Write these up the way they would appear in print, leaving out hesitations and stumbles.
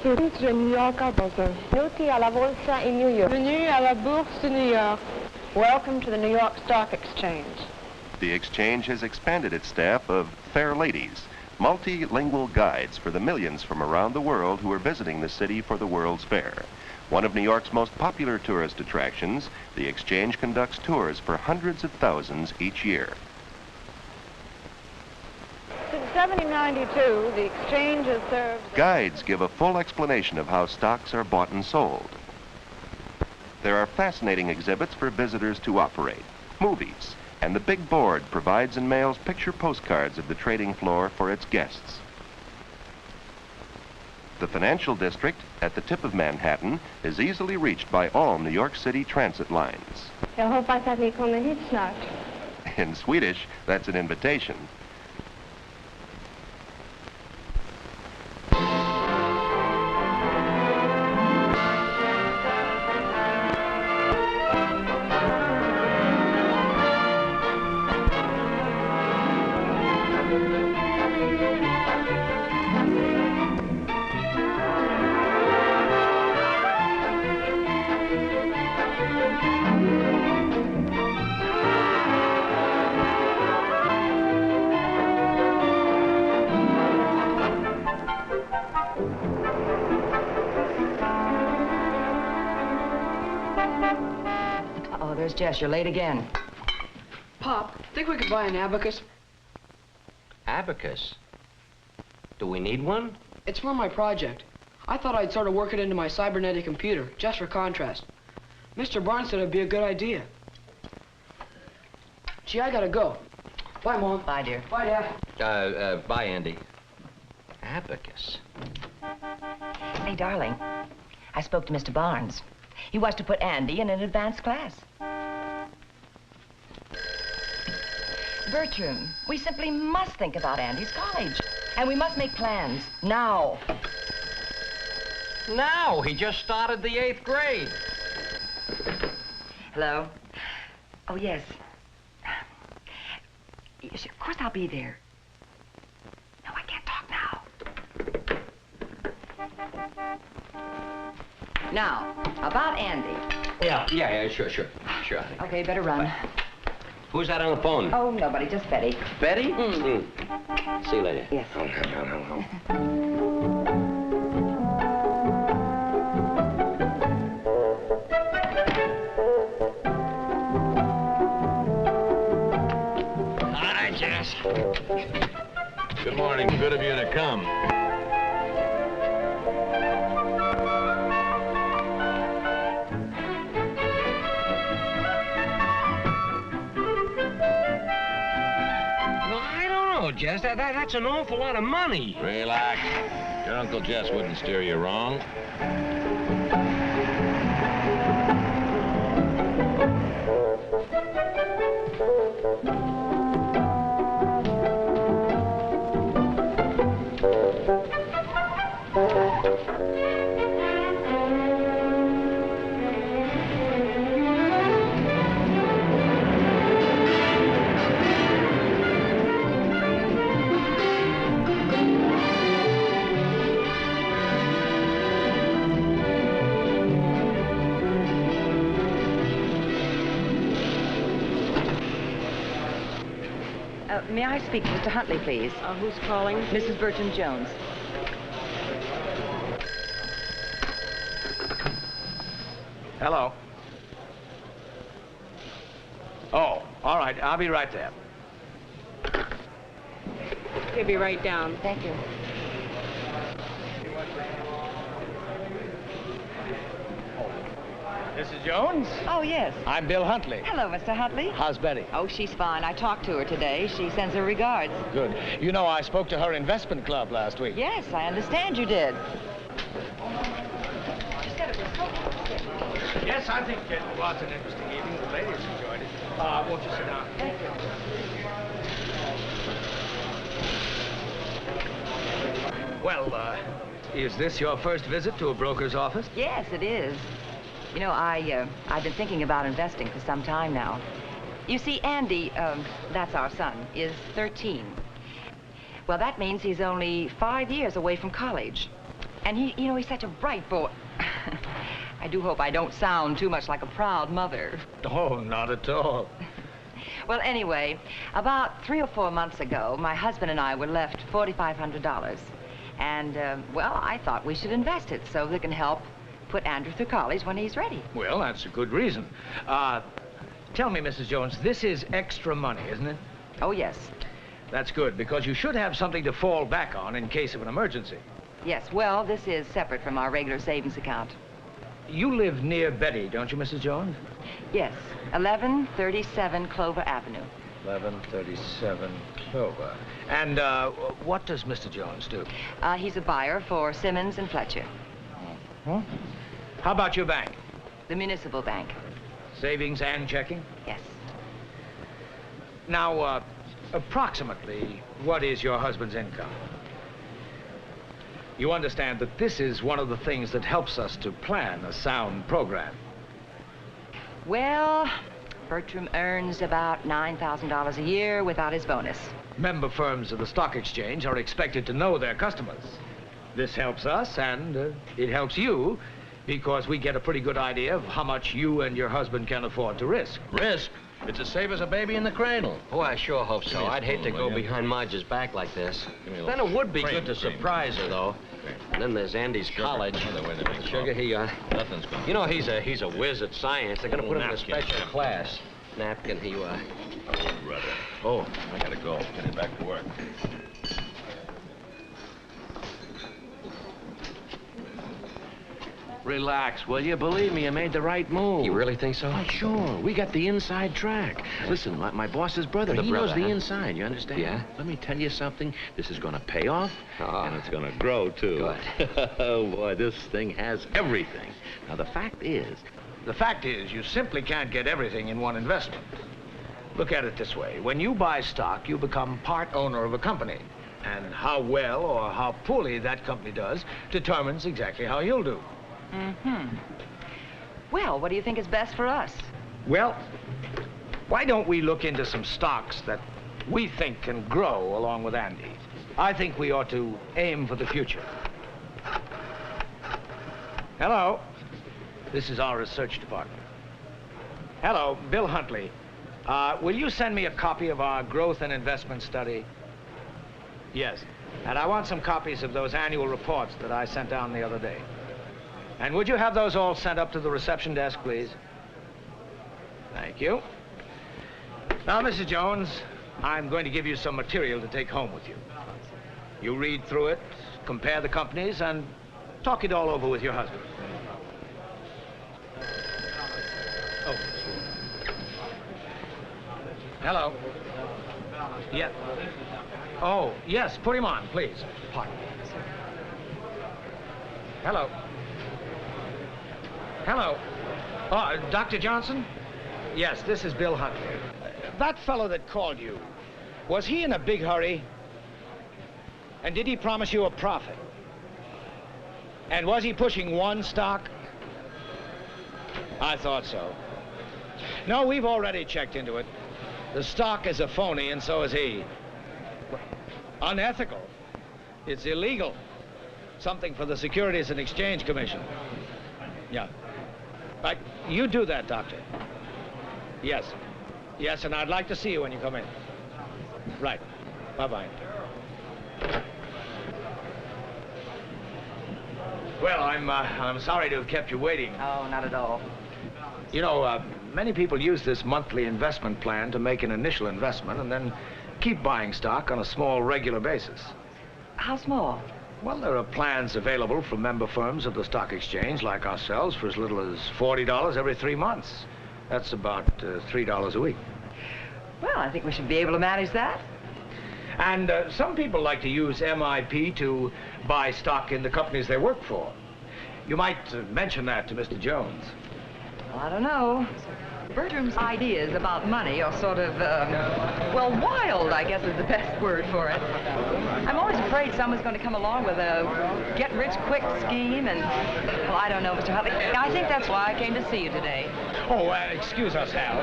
de New York à Boston. Venuti alla Borsa in New York. Bienvenue à la Bourse de New York. Welcome to the New York Stock Exchange. The exchange has expanded its staff of fair ladies, multilingual guides for the millions from around the world who are visiting the city for the World's Fair. One of New York's most popular tourist attractions, the exchange conducts tours for hundreds of thousands each year. Since 1792, the exchange has served... Guides give a full explanation of how stocks are bought and sold. There are fascinating exhibits for visitors to operate, movies, and the big board provides and mails picture postcards of the trading floor for its guests. The financial district, at the tip of Manhattan, is easily reached by all New York City transit lines. Jag hoppas att ni kommer hit snart. In Swedish, that's an invitation. There's Jess. You're late again. Pop, think we could buy an abacus? Abacus? Do we need one? It's for my project. I thought I'd sort of work it into my cybernetic computer, just for contrast. Mr. Barnes said it'd be a good idea. Gee, I gotta go. Bye, Mom. Bye, dear. Bye, Dad. Bye, Andy. Abacus. Hey, darling, I spoke to Mr. Barnes. He wants to put Andy in an advanced class. Bertram, we simply must think about Andy's college. And we must make plans, now. Now? He just started the 8th grade. Hello? Oh, yes. Yes, of course I'll be there. No, I can't talk now. Now, about Andy. Yeah, sure. Okay, better run. Who's that on the phone? Oh, nobody, just Betty. Betty? Mm. See you later. Yes. Hi, Jess. Good morning. Good of you to come. Jess, that's an awful lot of money. Relax. Your Uncle Jess wouldn't steer you wrong. May I speak to Mr. Huntley, please? Who's calling? Mrs. Bertram Jones. Hello. Oh, all right. I'll be right there. He'll be right down. Thank you. Mrs. Jones? Oh, yes. I'm Bill Huntley. Hello, Mr. Huntley. How's Betty? Oh, she's fine. I talked to her today. She sends her regards. Good. You know, I spoke to her investment club last week. Yes, I understand you did. Yes, I think it was an interesting evening. The ladies enjoyed it. Won't you sit down? Thank you. Well, is this your first visit to a broker's office? Yes, it is. You know, I've been thinking about investing for some time now. You see, Andy, that's our son, is 13. Well, that means he's only 5 years away from college. And he's such a bright boy. I do hope I don't sound too much like a proud mother. Oh, not at all. Well, anyway, about 3 or 4 months ago, my husband and I were left $4,500. And, well, I thought we should invest it so we can help put Andrew through college when he's ready. Well, that's a good reason. Tell me, Mrs. Jones, this is extra money, isn't it? Oh, yes. That's good, because you should have something to fall back on in case of an emergency. Yes, well, this is separate from our regular savings account. You live near Betty, don't you, Mrs. Jones? Yes, 1137 Clover Avenue. 1137 Clover. And what does Mr. Jones do? He's a buyer for Simmons and Fletcher. Huh? How about your bank? The municipal bank. Savings and checking? Yes. Now, approximately, what is your husband's income? You understand that this is one of the things that helps us to plan a sound program. Well, Bertram earns about $9,000 a year without his bonus. Member firms of the stock exchange are expected to know their customers. This helps us, and it helps you, because we get a pretty good idea of how much you and your husband can afford to risk. Risk? It's as safe as a baby in the cradle. Oh, I sure hope so. Give me a I'd hate to spoon, go will you? behind Marge's back like this. Give me a Then little it would be cream, good to cream. surprise her, though. Cream. And then there's Andy's college. Another way to make Sugar, Nothing's going. you know, he's a whiz at science. They're gonna put him in a Napkin. special class. Napkin, Brother. Oh, I gotta go. Getting back to work. Relax, will you? Believe me, you made the right move. You really think so? Oh, sure. We got the inside track. Listen, my boss's brother, The he brother, knows the huh? inside, you understand? Yeah? Let me tell you something. This is gonna pay off, Ah. and it's gonna grow, too. Good. Oh, boy, this thing has everything. Now, the fact is... The fact is, you simply can't get everything in one investment. Look at it this way. When you buy stock, you become part owner of a company. And how well or how poorly that company does determines exactly how you'll do. Mm-hmm. Well, what do you think is best for us? Well, why don't we look into some stocks that we think can grow along with Andy? I think we ought to aim for the future. Hello. This is our research department. Hello, Bill Huntley. Will you send me a copy of our growth and investment study? Yes. And I want some copies of those annual reports that I sent down the other day. And would you have those all sent up to the reception desk, please? Thank you. Now, Mrs. Jones, I'm going to give you some material to take home with you. You read through it, compare the companies, and talk it all over with your husband. Oh. Hello. Yeah. Oh, yes, put him on, please. Pardon me. Hello. Hello. Oh, Dr. Johnson? Yes, this is Bill Huntley. That fellow that called you, was he in a big hurry? And did he promise you a profit? And was he pushing one stock? I thought so. No, we've already checked into it. The stock is a phony, and so is he. Unethical. It's illegal. Something for the Securities and Exchange Commission. Yeah. You do that, Doctor. Yes. Yes, and I'd like to see you when you come in. Right. Bye-bye. Well, I'm sorry to have kept you waiting. Oh, not at all. You know, many people use this monthly investment plan to make an initial investment and then keep buying stock on a small, regular basis. How small? Well, there are plans available from member firms of the stock exchange like ourselves for as little as $40 every 3 months. That's about $3 a week. Well, I think we should be able to manage that. And some people like to use MIP to buy stock in the companies they work for. You might mention that to Mr. Jones. Well, I don't know. Bertram's ideas about money are sort of, well, wild, I guess is the best word for it. I'm always afraid someone's going to come along with a get-rich-quick scheme and, well, I don't know, Mr. Huntley. I think that's why I came to see you today. Oh, excuse us, Hal.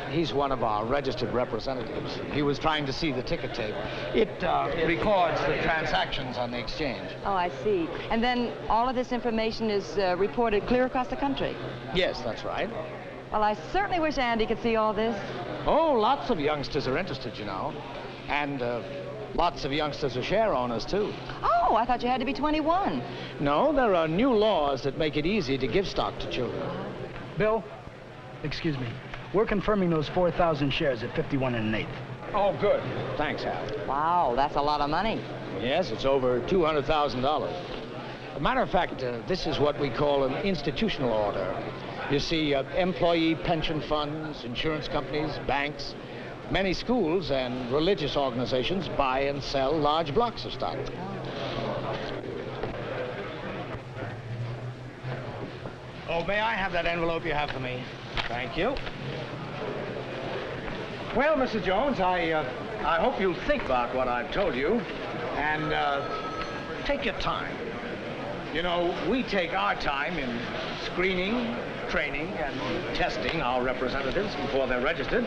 He's one of our registered representatives. He was trying to see the ticket tape. It records the transactions on the exchange. Oh, I see. And then all of this information is reported clear across the country? Yes, that's right. Well, I certainly wish Andy could see all this. Oh, lots of youngsters are interested, you know. And lots of youngsters are share owners, too. Oh, I thought you had to be 21. No, there are new laws that make it easy to give stock to children. Bill, excuse me. We're confirming those 4,000 shares at 51 1/8. Oh, good. Thanks, Hal. Wow, that's a lot of money. Yes, it's over $200,000. As a matter of fact, this is what we call an institutional order. You see, employee pension funds, insurance companies, banks, many schools and religious organizations buy and sell large blocks of stock. Oh, may I have that envelope you have for me? Thank you. Well, Mr. Jones, I hope you'll think about what I've told you and take your time. You know, we take our time in screening, training, and testing our representatives before they're registered.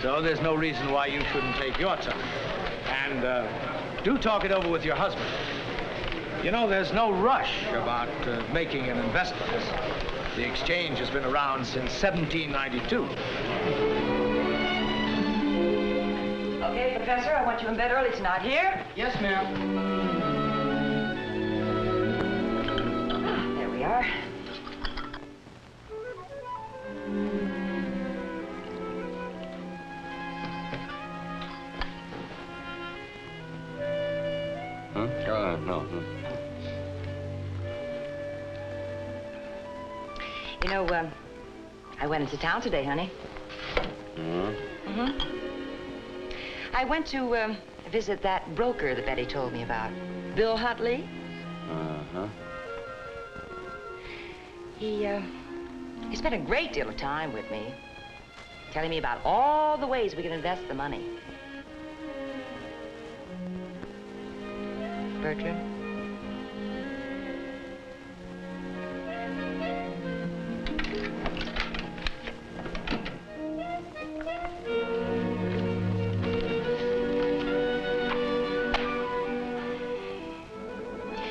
So there's no reason why you shouldn't take your time. And do talk it over with your husband. You know, there's no rush about making an investment. The exchange has been around since 1792. Okay, Professor, I want you in bed early tonight. Here? Yes, ma'am. Ah, there we are. No. You know, I went into town today, honey. I went to visit that broker that Betty told me about. Bill Huntley. He spent a great deal of time with me, telling me about all the ways we can invest the money. Bertram?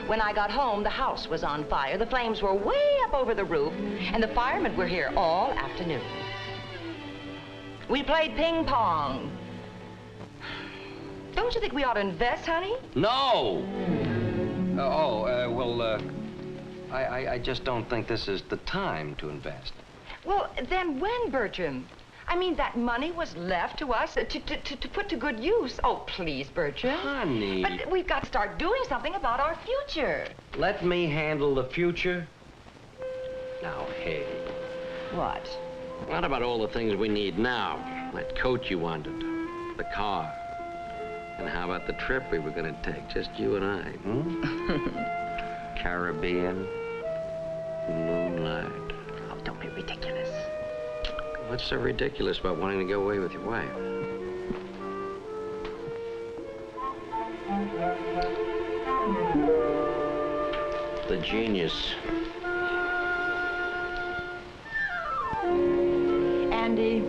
When I got home, the house was on fire. The flames were way up over the roof, and the firemen were here all afternoon. We played ping pong. Don't you think we ought to invest, honey? No! I just don't think this is the time to invest. Well, then when, Bertram? I mean, that money was left to us to put to good use. Oh, please, Bertram. Honey. But we've got to start doing something about our future. Let me handle the future. Now, hey. What? What about all the things we need now? That coat you wanted, the car. And how about the trip we were going to take, just you and I, Caribbean, moonlight. Oh, don't be ridiculous. What's so ridiculous about wanting to go away with your wife? The genius. Andy,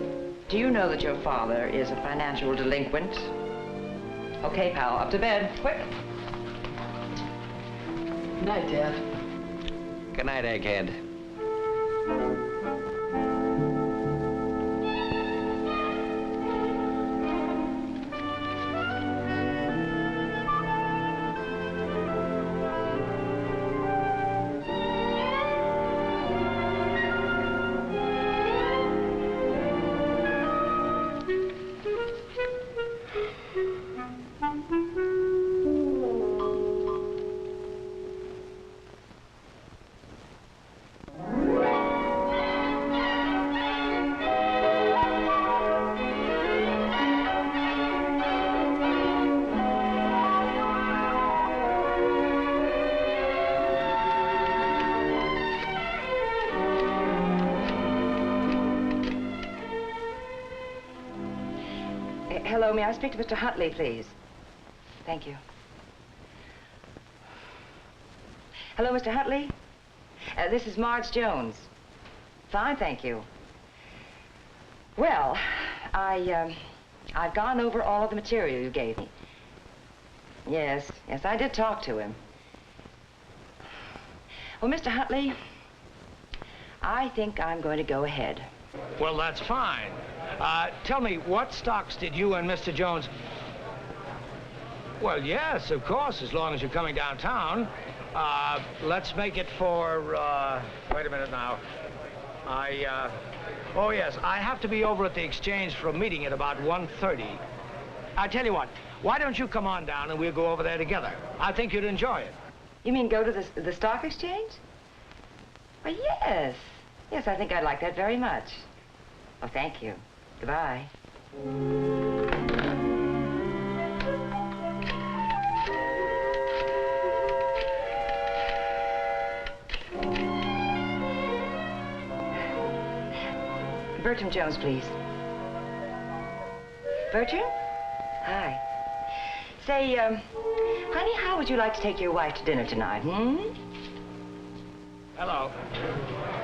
do you know that your father is a financial delinquent? Okay, pal, up to bed, quick. Good night, Dad. Good night, egghead. Hello, may I speak to Mr. Huntley, please? Thank you. Hello, Mr. Huntley? This is Marge Jones. Fine, thank you. Well, I've gone over all of the material you gave me. Yes, I did talk to him. Well, Mr. Huntley, I think I'm going to go ahead. Well, that's fine. Tell me, what stocks did you and Mr. Jones... Well, yes, of course, as long as you're coming downtown. Let's make it for, wait a minute now. Oh, yes, I have to be over at the exchange for a meeting at about 1:30. I tell you what, why don't you come on down and we'll go over there together? I think you'd enjoy it. You mean go to the stock exchange? Well, yes. Yes, I think I'd like that very much. Well, thank you. Goodbye. Bertram Jones, please. Bertram? Hi. Say, honey, how would you like to take your wife to dinner tonight, Hello.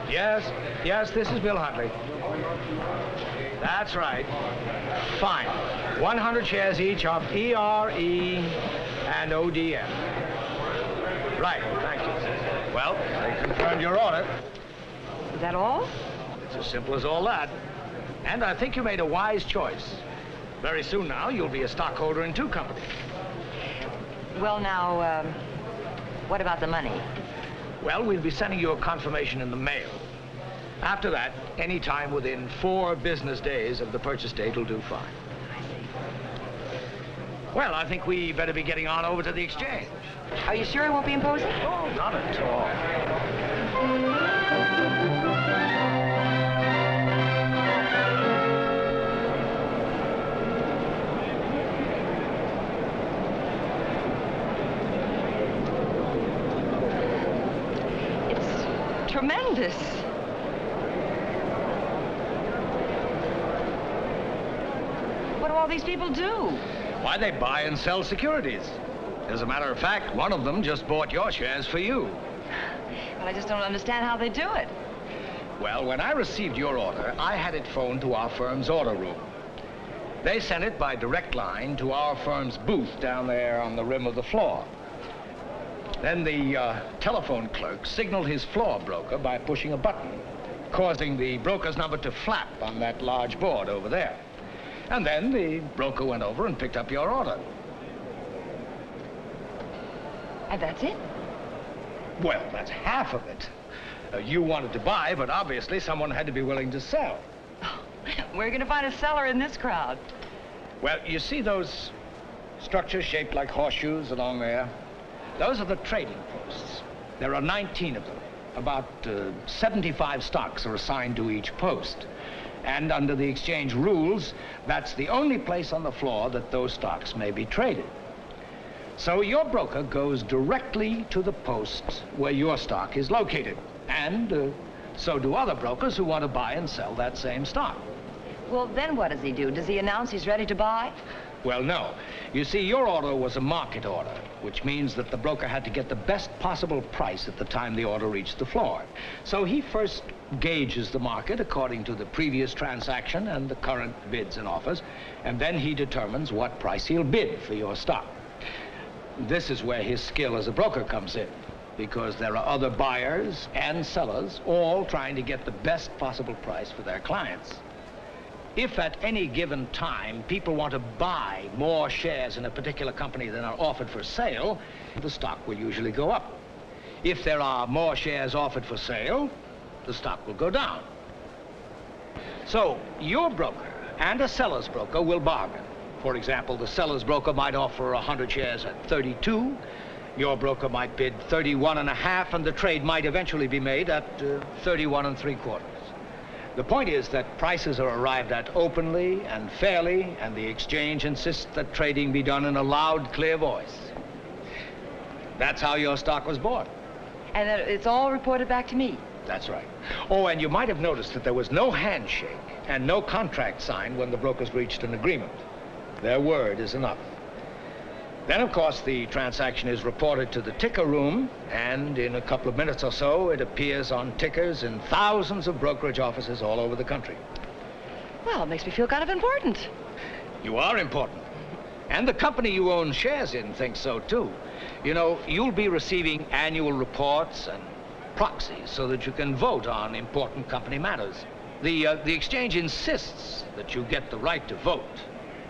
Yes, this is Bill Huntley. That's right. Fine. 100 shares each of ERE and ODM. Right, thank you. Well, they confirmed your order. Is that all? It's as simple as all that. And I think you made a wise choice. Very soon now, you'll be a stockholder in 2 companies. Well, now, what about the money? Well, we'll be sending you a confirmation in the mail. After that, any time within 4 business days of the purchase date will do fine. Well, I think we better be getting on over to the exchange. Are you sure it won't be imposing? Oh, not at all. Tremendous. What do all these people do? Why, they buy and sell securities. As a matter of fact, one of them just bought your shares for you. Well, I just don't understand how they do it. Well, when I received your order, I had it phoned to our firm's order room. They sent it by direct line to our firm's booth down there on the rim of the floor. Then the telephone clerk signaled his floor broker by pushing a button, causing the broker's number to flap on that large board over there. And then the broker went over and picked up your order. And that's it? Well, that's half of it. You wanted to buy, but obviously someone had to be willing to sell. We're going to find a seller in this crowd. Well, you see those structures shaped like horseshoes along there? Those are the trading posts. There are 19 of them. About 75 stocks are assigned to each post. And under the exchange rules, that's the only place on the floor that those stocks may be traded. So your broker goes directly to the posts where your stock is located. And so do other brokers who want to buy and sell that same stock. Well, then what does he do? Does he announce he's ready to buy? Well, no. You see, your order was a market order, which means that the broker had to get the best possible price at the time the order reached the floor. So he first gauges the market according to the previous transaction and the current bids and offers, and then he determines what price he'll bid for your stock. This is where his skill as a broker comes in, because there are other buyers and sellers all trying to get the best possible price for their clients. If at any given time people want to buy more shares in a particular company than are offered for sale, the stock will usually go up. If there are more shares offered for sale, the stock will go down. So your broker and a seller's broker will bargain. For example, the seller's broker might offer 100 shares at 32. Your broker might bid 31.5, and the trade might eventually be made at 31.75. The point is that prices are arrived at openly and fairly, and the exchange insists that trading be done in a loud, clear voice. That's how your stock was bought. And it's all reported back to me? That's right. Oh, and you might have noticed that there was no handshake and no contract signed when the brokers reached an agreement. Their word is enough. Then, of course, the transaction is reported to the ticker room, and in a couple of minutes or so, it appears on tickers in thousands of brokerage offices all over the country. Well, it makes me feel kind of important. You are important. And the company you own shares in thinks so, too. You know, you'll be receiving annual reports and proxies so that you can vote on important company matters. The exchange insists that you get the right to vote.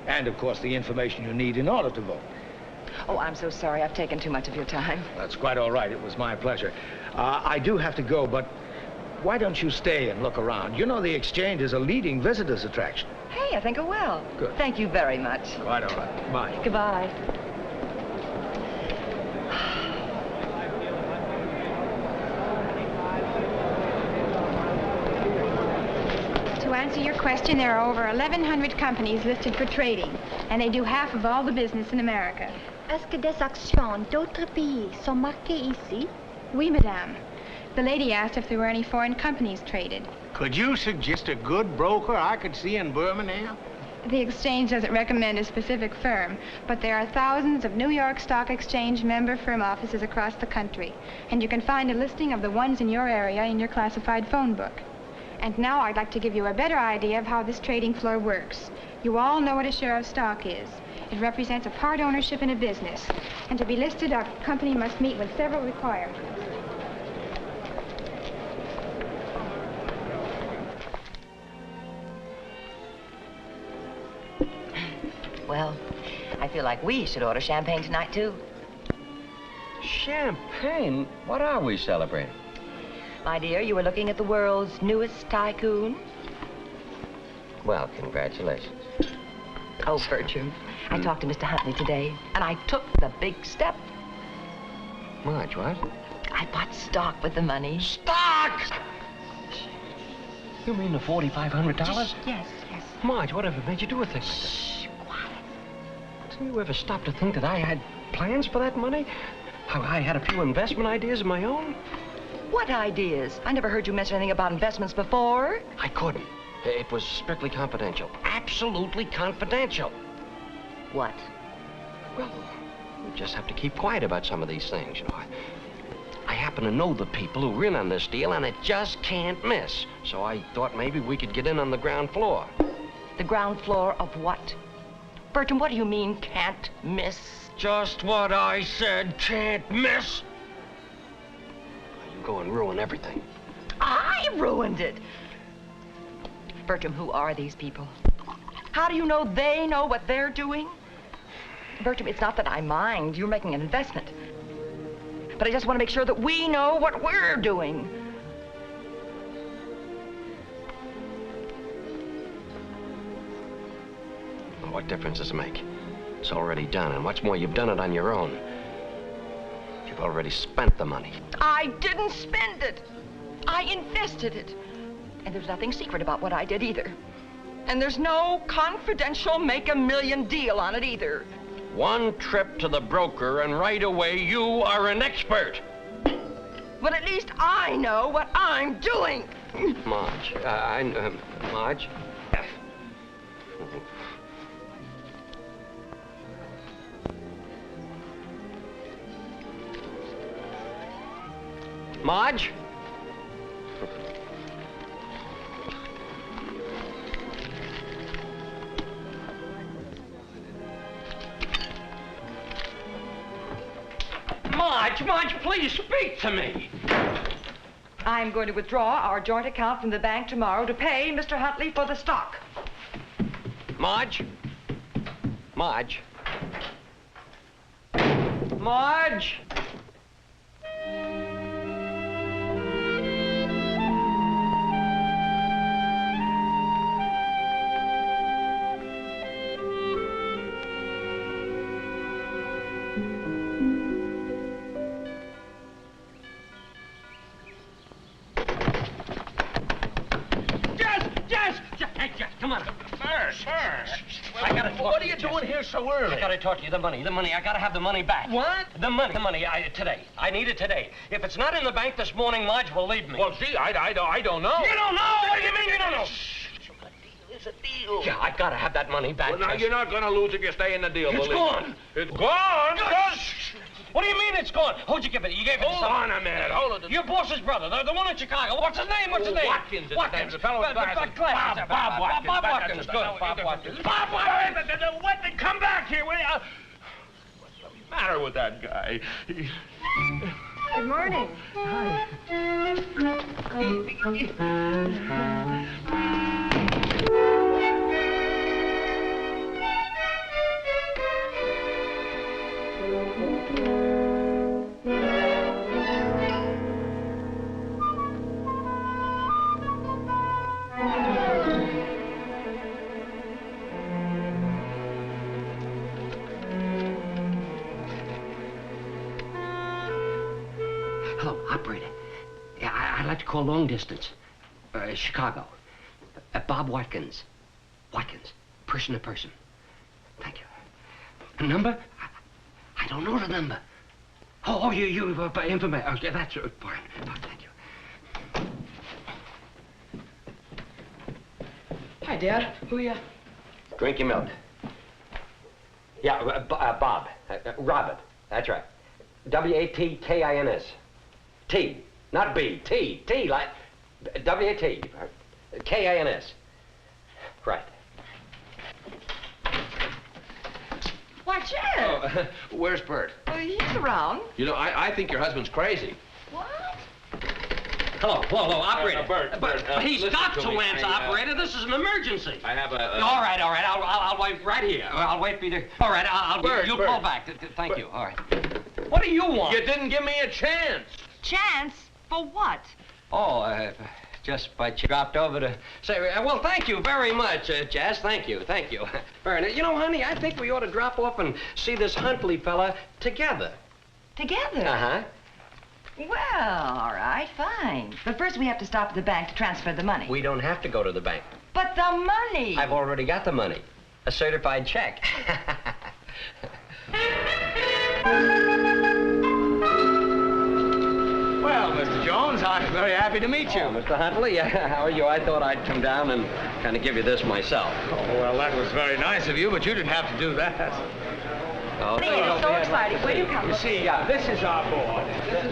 And, of course, the information you need in order to vote. Oh, I'm so sorry. I've taken too much of your time. That's quite all right. It was my pleasure. I do have to go, but why don't you stay and look around? You know the exchange is a leading visitors attraction. Hey, I think I will. Good. Thank you very much. Quite all right. Bye. Goodbye. To answer your question, there are over 1,100 companies listed for trading, and they do half of all the business in America. Est-ce que des actions d'autres pays sont marquées ici? Oui, madame. The lady asked if there were any foreign companies traded. Could you suggest a good broker I could see in Birmingham? The exchange doesn't recommend a specific firm, but there are thousands of New York Stock Exchange member firm offices across the country, and you can find a listing of the ones in your area in your classified phone book. And now I'd like to give you a better idea of how this trading floor works. You all know what a share of stock is. It represents a part ownership in a business, and to be listed, our company must meet with several requirements. Well, I feel like we should order champagne tonight, too. Champagne? What are we celebrating? My dear, you were looking at the world's newest tycoon. Well, congratulations. Oh, Bertram, I talked to Mr. Huntley today, and I took the big step. Marge, what? I bought stock with the money. Stock! You mean the $4,500? Yes, yes. Marge, whatever made you do a thing like that? Shh, quiet. Didn't you ever stop to think that I had plans for that money? How I had a few investment ideas of my own? What ideas? I never heard you mention anything about investments before. I couldn't. It was strictly confidential. Absolutely confidential. What? Well, we just have to keep quiet about some of these things, you know. I happen to know the people who are in on this deal, and it just can't miss. So I thought maybe we could get in on the ground floor. The ground floor of what? Bertram, what do you mean, can't miss? Just what I said, can't miss. You go and ruin everything. I ruined it. Bertram, who are these people? How do you know they know what they're doing? Bertram, it's not that I mind. You're making an investment. But I just want to make sure that we know what we're doing. Well, what difference does it make? It's already done, and what's more, you've done it on your own. You've already spent the money. I didn't spend it. I invested it. And there's nothing secret about what I did either. And there's no confidential make-a-million deal on it either. One trip to the broker, and right away you are an expert. But at least I know what I'm doing. Marge, Marge. Marge? Marge, please speak to me. I'm going to withdraw our joint account from the bank tomorrow to pay Mr. Huntley for the stock. Marge? Marge? Marge? Come on. Sir. I gotta talk What to are you Jesse. doing here so early? I gotta talk to you. The money. I gotta have the money back. What? The money. Today. I need it today. If it's not in the bank this morning, Marge will leave me. Well, gee, I don't know. You don't know? What do you mean you don't know? It's a deal. Yeah, I gotta have that money back. Well, now, Jess. you're not gonna lose if you stay in the deal, It's believe me. gone. It's gone? What do you mean it's gone? Who'd you give it? You gave it to Hold someone? on a minute. Hold it. Your boss's brother, the one in Chicago. What's his name? What's his name? Watkins. Watkins. The fellow with glasses. Bob Watkins. Bob Watkins. Good. Bob Watkins. Bob Watkins. What? Come back here, will you? What's the matter with that guy? Good morning. Hello, operator. Yeah, I'd like to call long distance. Chicago. Bob Watkins. Watkins. Person to person. Thank you. A number? I don't know the number. Oh, you information. Okay, that's fine. Oh, thank you. Hi, Dad. Who you? Drink your milk. Yeah, Bob. Robert. That's right. W-A-T-K-I-N-S. T, not B. T, like W-A-T. K-I-N-S. Right. Why, Jed. Oh, where's Bert? He's around. You know, I think your husband's crazy. What? Hello, operator. Bert, He's listen got to to me. answer, operator. This is an emergency. I have a... All right. I'll wait right here. I'll wait for you to... All right, you'll call back. Thank you. All right. What do you want? You didn't give me a chance. Chance? For what? Oh, just dropped over to say, well, thank you very much, Jazz. Thank you. Very nice. You know, honey, I think we ought to drop off and see this Huntley fella together. Together? Uh-huh. Well, all right, fine. But first we have to stop at the bank to transfer the money. We don't have to go to the bank. But the money! I've already got the money. A certified check. Well, Mr. Jones, I'm very happy to meet you. Oh, Mr. Huntley, how are you? I thought I'd come down and kind of give you this myself. Oh, well, that was very nice of you, but you didn't have to do that. Oh, It's so exciting. Where do you come from? You see, this is our board. This is